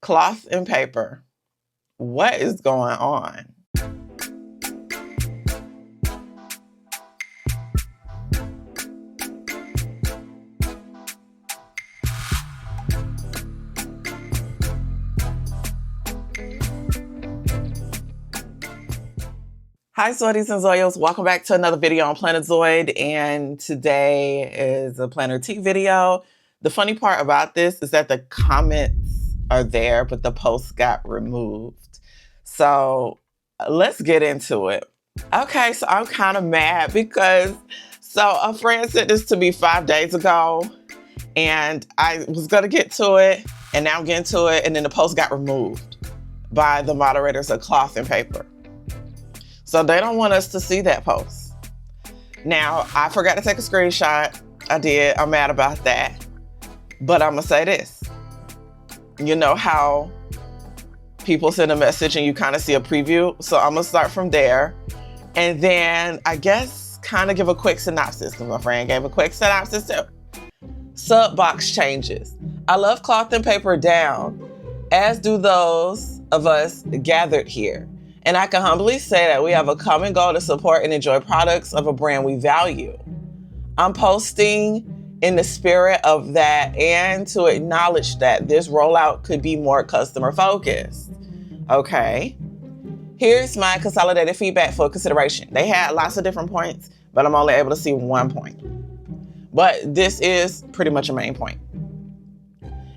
Cloth and paper. What is going on? Hi, Zoidies and Zoyos. Welcome back to another video on Plannerzoid, and today is a Planner Tea video. The funny part about this is that the comments are there, but the post got removed. So let's get into it. Okay, so I'm kind of mad because a friend sent this to me 5 days ago, and I was gonna get to it, and now I'm getting to it, and then the post got removed by the moderators of Cloth and Paper. So they don't want us to see that post. Now, I forgot to take a screenshot. I did. I'm mad about that. But I'm going to say this. You know how people send a message and you kind of see a preview? So I'm going to start from there. And then I guess kind of give a quick synopsis, because my friend gave a quick synopsis too. Sub box changes. I love Cloth and Paper down, as do those of us gathered here. And I can humbly say that we have a common goal to support and enjoy products of a brand we value. I'm posting in the spirit of that and to acknowledge that this rollout could be more customer focused. Okay. Here's my consolidated feedback for consideration. They had lots of different points, but I'm only able to see one point. But this is pretty much a main point.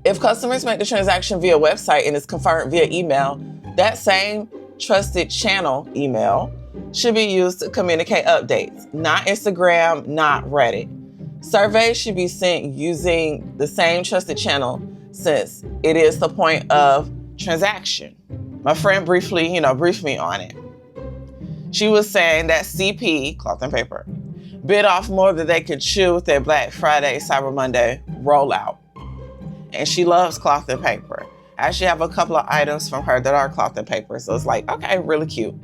If customers make the transaction via website and it's confirmed via email, that same trusted channel email should be used to communicate updates, not Instagram, not Reddit. Surveys should be sent using the same trusted channel since it is the point of transaction. My friend briefed me on it. She was saying that CP, Cloth and Paper, bit off more than they could chew with their Black Friday, Cyber Monday rollout. And she loves Cloth and Paper. I actually have a couple of items from her that are Cloth and Paper. So it's like, okay, really cute.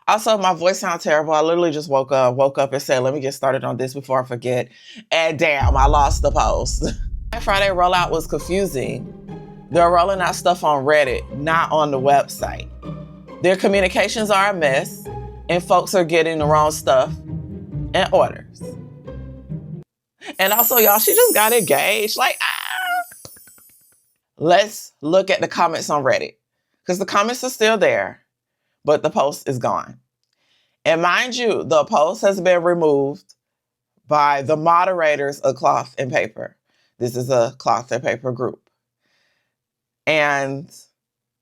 Also, my voice sounds terrible. I literally just woke up and said, let me get started on this before I forget. And damn, I lost the post. Black Friday rollout was confusing. They're rolling out stuff on Reddit, not on the website. Their communications are a mess, and folks are getting the wrong stuff and orders. And also, y'all, she just got engaged. Let's look at the comments on Reddit, because the comments are still there, but the post is gone. And mind you, the post has been removed by the moderators of Cloth and Paper. This is a Cloth and Paper group. And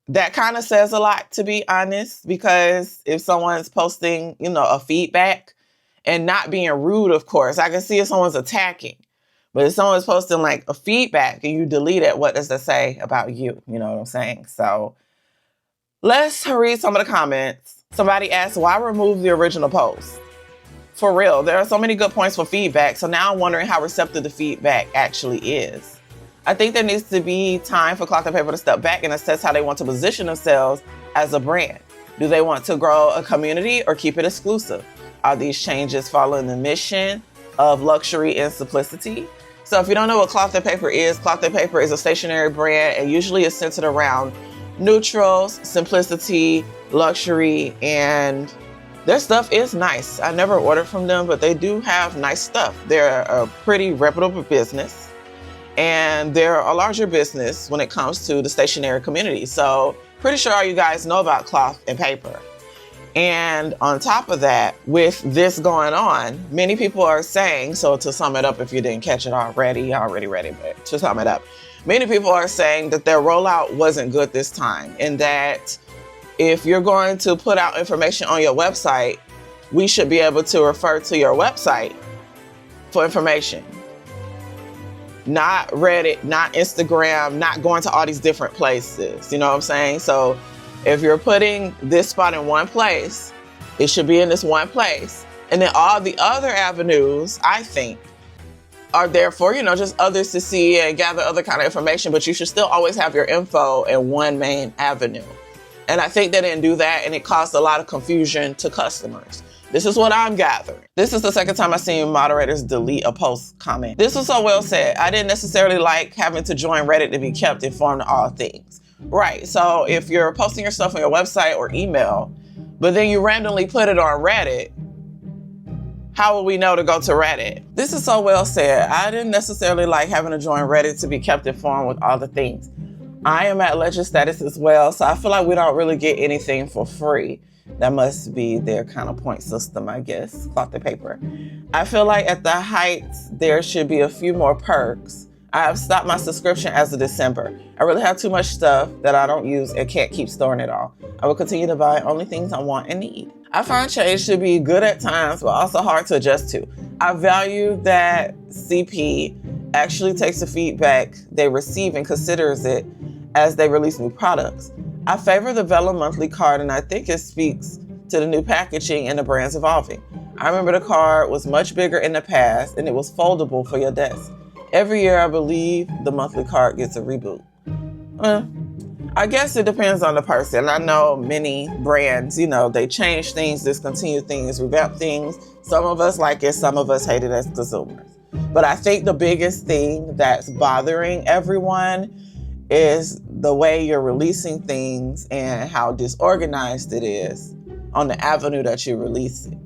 that kind of says a lot, to be honest, because if someone's posting, a feedback and not being rude, of course, I can see if someone's attacking. But if someone's posting like a feedback and you delete it, what does that say about you? You know what I'm saying? So let's read some of the comments. Somebody asked, why remove the original post? For real, there are so many good points for feedback. So now I'm wondering how receptive the feedback actually is. I think there needs to be time for Cloth and Paper to step back and assess how they want to position themselves as a brand. Do they want to grow a community or keep it exclusive? Are these changes following the mission of luxury and simplicity? So if you don't know what Cloth and Paper is a stationery brand, and usually is centered around neutrals, simplicity, luxury, and their stuff is nice. I never ordered from them, but they do have nice stuff. They're a pretty reputable business, and they're a larger business when it comes to the stationery community. So pretty sure all you guys know about Cloth and Paper. And on top of that, with this going on, many people are saying, so to sum it up, if you didn't catch it already, but to sum it up, many people are saying that their rollout wasn't good this time, and that if you're going to put out information on your website, we should be able to refer to your website for information. Not Reddit, not Instagram, not going to all these different places. You know what I'm saying? So if you're putting this spot in one place, it should be in this one place. And then all the other avenues, I think, are there for, just others to see and gather other kind of information, but you should still always have your info in one main avenue. And I think they didn't do that, and it caused a lot of confusion to customers. This is what I'm gathering. This is the second time I've seen moderators delete a post comment. This was so well said. I didn't necessarily like having to join Reddit to be kept informed of all things. Right. So if you're posting your stuff on your website or email, but then you randomly put it on Reddit, how will we know to go to Reddit? This is so well said. I didn't necessarily like having to join Reddit to be kept informed with all the things. I am at legend status as well, so I feel like we don't really get anything for free. That must be their kind of point system, I guess, cloth and paper. I feel like at the heights, there should be a few more perks. I have stopped my subscription as of December. I really have too much stuff that I don't use and can't keep storing it all. I will continue to buy only things I want and need. I find change to be good at times, but also hard to adjust to. I value that CP actually takes the feedback they receive and considers it as they release new products. I favor the Vela monthly card, and I think it speaks to the new packaging and the brand's evolving. I remember the card was much bigger in the past, and it was foldable for your desk. Every year, I believe the monthly card gets a reboot. I guess it depends on the person. I know many brands, they change things, discontinue things, revamp things. Some of us like it, some of us hate it as consumers. But I think the biggest thing that's bothering everyone is the way you're releasing things and how disorganized it is on the avenue that you're releasing.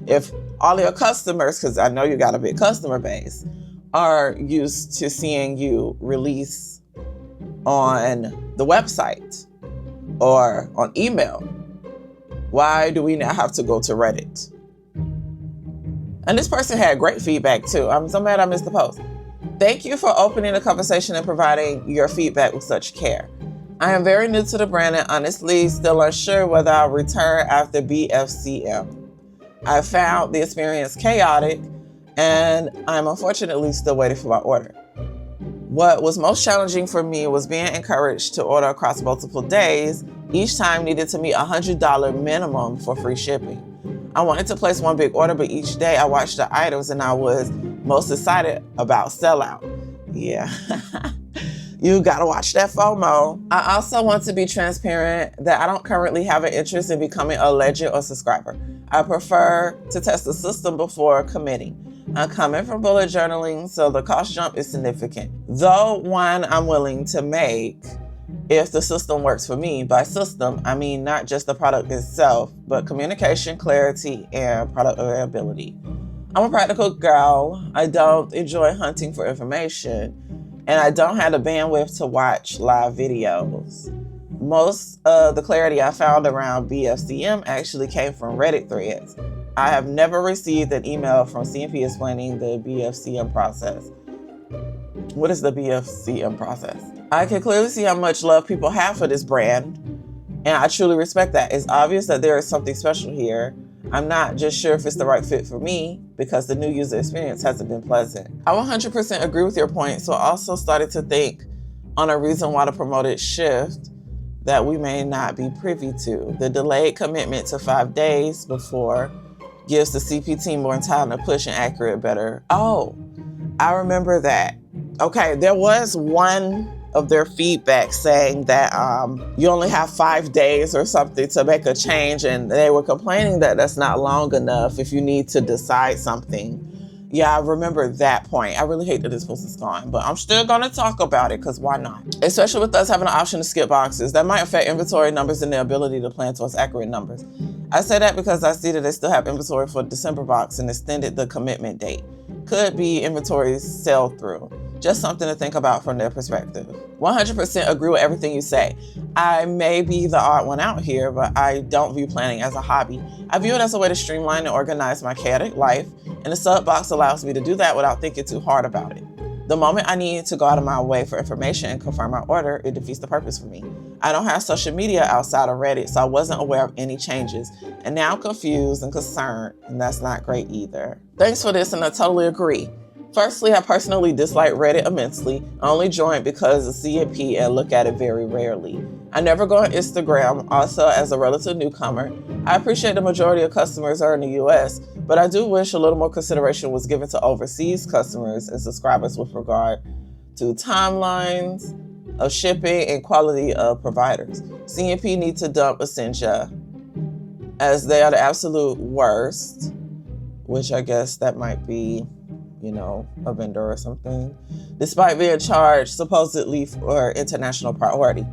If all your customers, because I know you got a big customer base, are used to seeing you release on the website or on email, why do we now have to go to Reddit? And this person had great feedback too. I'm so mad I missed the post. Thank you for opening the conversation and providing your feedback with such care. I am very new to the brand and honestly still unsure whether I'll return after BFCM. I found the experience chaotic and I'm unfortunately still waiting for my order. What was most challenging for me was being encouraged to order across multiple days. Each time needed to meet a $100 minimum for free shipping. I wanted to place one big order, but each day I watched the items and I was most excited about sellout. Yeah, you gotta watch that FOMO. I also want to be transparent that I don't currently have an interest in becoming a legend or subscriber. I prefer to test the system before committing. I'm coming from bullet journaling, so the cost jump is significant. Though one I'm willing to make if the system works for me. By system, I mean not just the product itself, but communication, clarity, and product availability. I'm a practical girl. I don't enjoy hunting for information, and I don't have the bandwidth to watch live videos. Most of the clarity I found around BFCM actually came from Reddit threads. I have never received an email from CNP explaining the BFCM process. What is the BFCM process? I can clearly see how much love people have for this brand, and I truly respect that. It's obvious that there is something special here. I'm not just sure if it's the right fit for me because the new user experience hasn't been pleasant. I 100% agree with your point, so I also started to think on a reason why the promoted shift that we may not be privy to. The delayed commitment to 5 days before gives the CP team more time to push an accurate better. Oh, I remember that. Okay, there was one of their feedback saying that you only have 5 days or something to make a change, and they were complaining that that's not long enough if you need to decide something. Yeah, I remember that point. I really hate that this post is gone, but I'm still gonna talk about it because why not? Especially with us having an option to skip boxes, that might affect inventory numbers and the ability to plan towards accurate numbers. I say that because I see that they still have inventory for the December box and extended the commitment date. Could be inventory sell through. Just something to think about from their perspective. 100% agree with everything you say. I may be the odd one out here, but I don't view planning as a hobby. I view it as a way to streamline and organize my chaotic life, and the sub box allows me to do that without thinking too hard about it. The moment I need to go out of my way for information and confirm my order, it defeats the purpose for me. I don't have social media outside of Reddit, so I wasn't aware of any changes. And now I'm confused and concerned, and that's not great either. Thanks for this, and I totally agree. Firstly, I personally dislike Reddit immensely. I only join because of CNP and look at it very rarely. I never go on Instagram, also as a relative newcomer. I appreciate the majority of customers are in the US, but I do wish a little more consideration was given to overseas customers and subscribers with regard to timelines of shipping and quality of providers. CNP needs to dump Essentia as they are the absolute worst, which I guess that might be a vendor or something, despite being charged supposedly for international priority.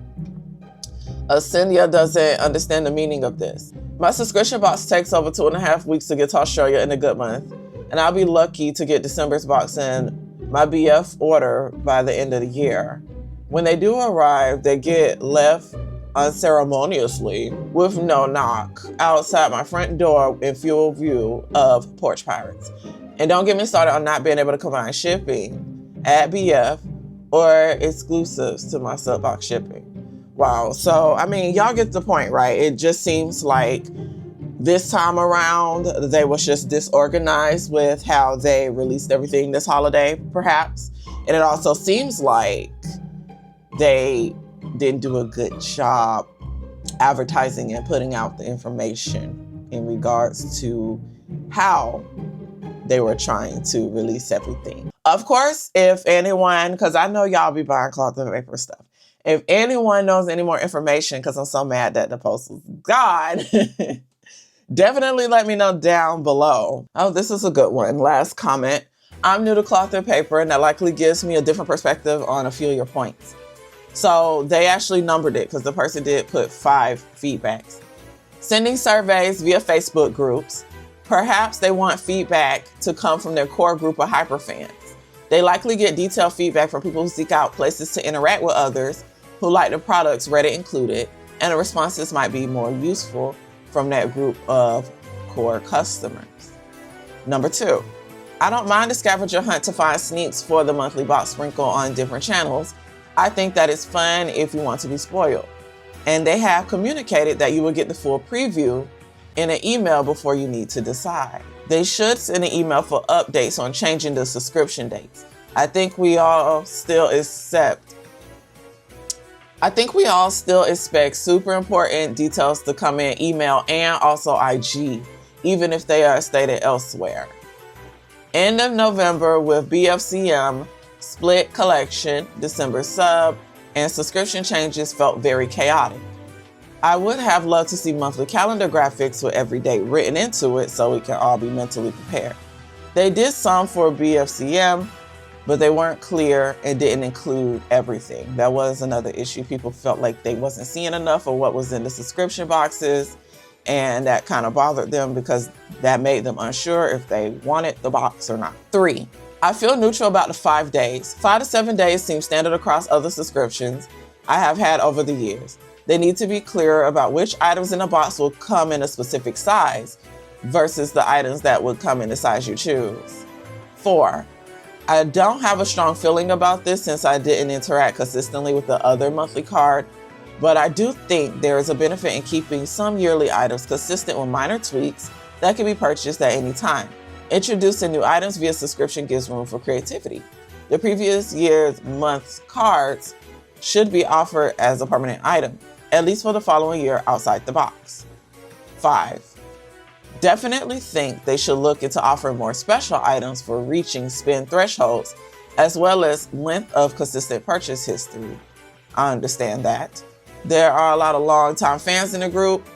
Ascendia doesn't understand the meaning of this. My subscription box takes over 2.5 weeks to get to Australia in a good month, and I'll be lucky to get December's box in my BF order by the end of the year. When they do arrive, they get left unceremoniously with no knock outside my front door in full view of porch pirates. And don't get me started on not being able to combine shipping at BF or exclusives to my sub-box shipping. Wow. So, I mean, y'all get the point, right? It just seems like this time around, they was just disorganized with how they released everything this holiday, perhaps. And it also seems like they didn't do a good job advertising and putting out the information in regards to how they were trying to release everything. Of course, if anyone, because I know y'all be buying cloth and paper stuff, if anyone knows any more information, because I'm so mad that the post was gone, definitely let me know down below. Oh, this is a good one. Last comment. I'm new to cloth and paper, and that likely gives me a different perspective on a few of your points. So they actually numbered it because the person did put 5 feedbacks. Sending surveys via Facebook groups. Perhaps they want feedback to come from their core group of hyperfans. They likely get detailed feedback from people who seek out places to interact with others who like the products Reddit included, and the responses might be more useful from that group of core customers. Number 2, I don't mind a scavenger hunt to find sneaks for the monthly box sprinkle on different channels. I think that it's fun if you want to be spoiled. And they have communicated that you will get the full preview in an email before you need to decide. They should send an email for updates on changing the subscription dates. I think we all still expect super important details to come in email and also IG, even if they are stated elsewhere. End of November with BFCM, split collection, December sub, and subscription changes felt very chaotic. I would have loved to see monthly calendar graphics with every date written into it so we can all be mentally prepared. They did some for BFCM, but they weren't clear and didn't include everything. That was another issue. People felt like they wasn't seeing enough of what was in the subscription boxes, and that kind of bothered them because that made them unsure if they wanted the box or not. 3, I feel neutral about the 5 days. 5 to 7 days seems standard across other subscriptions I have had over the years. They need to be clear about which items in a box will come in a specific size versus the items that would come in the size you choose. 4, I don't have a strong feeling about this since I didn't interact consistently with the other monthly card, but I do think there is a benefit in keeping some yearly items consistent with minor tweaks that can be purchased at any time. Introducing new items via subscription gives room for creativity. The previous year's month's cards should be offered as a permanent item, at least for the following year outside the box. 5, definitely think they should look into offering more special items for reaching spend thresholds, as well as length of consistent purchase history. I understand that. There are a lot of longtime fans in the group,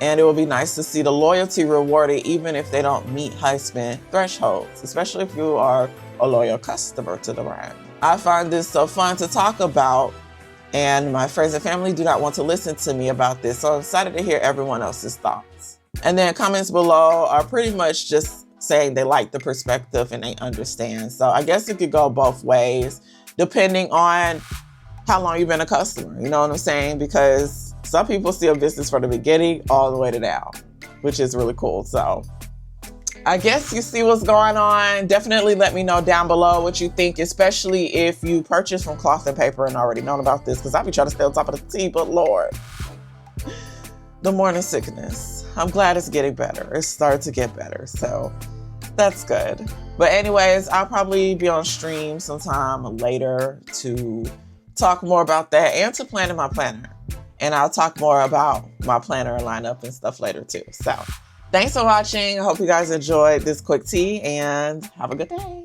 and it will be nice to see the loyalty rewarded even if they don't meet high spend thresholds, especially if you are a loyal customer to the brand. I find this so fun to talk about, and my friends and family do not want to listen to me about this, so I'm excited to hear everyone else's thoughts. And then comments below are pretty much just saying they like the perspective and they understand. So I guess it could go both ways, depending on how long you've been a customer, you know what I'm saying? Because some people see a business from the beginning all the way to now, which is really cool. So I guess you see what's going on. Definitely let me know down below what you think, especially if you purchase from Cloth and Paper and already known about this, because I be trying to stay on top of the tea, but Lord, the morning sickness. I'm glad it's getting better. It's starting to get better, so that's good. But anyways, I'll probably be on stream sometime later to talk more about that and to plan in my planner. And I'll talk more about my planner lineup and stuff later too. So thanks for watching. I hope you guys enjoyed this quick tea and have a good day.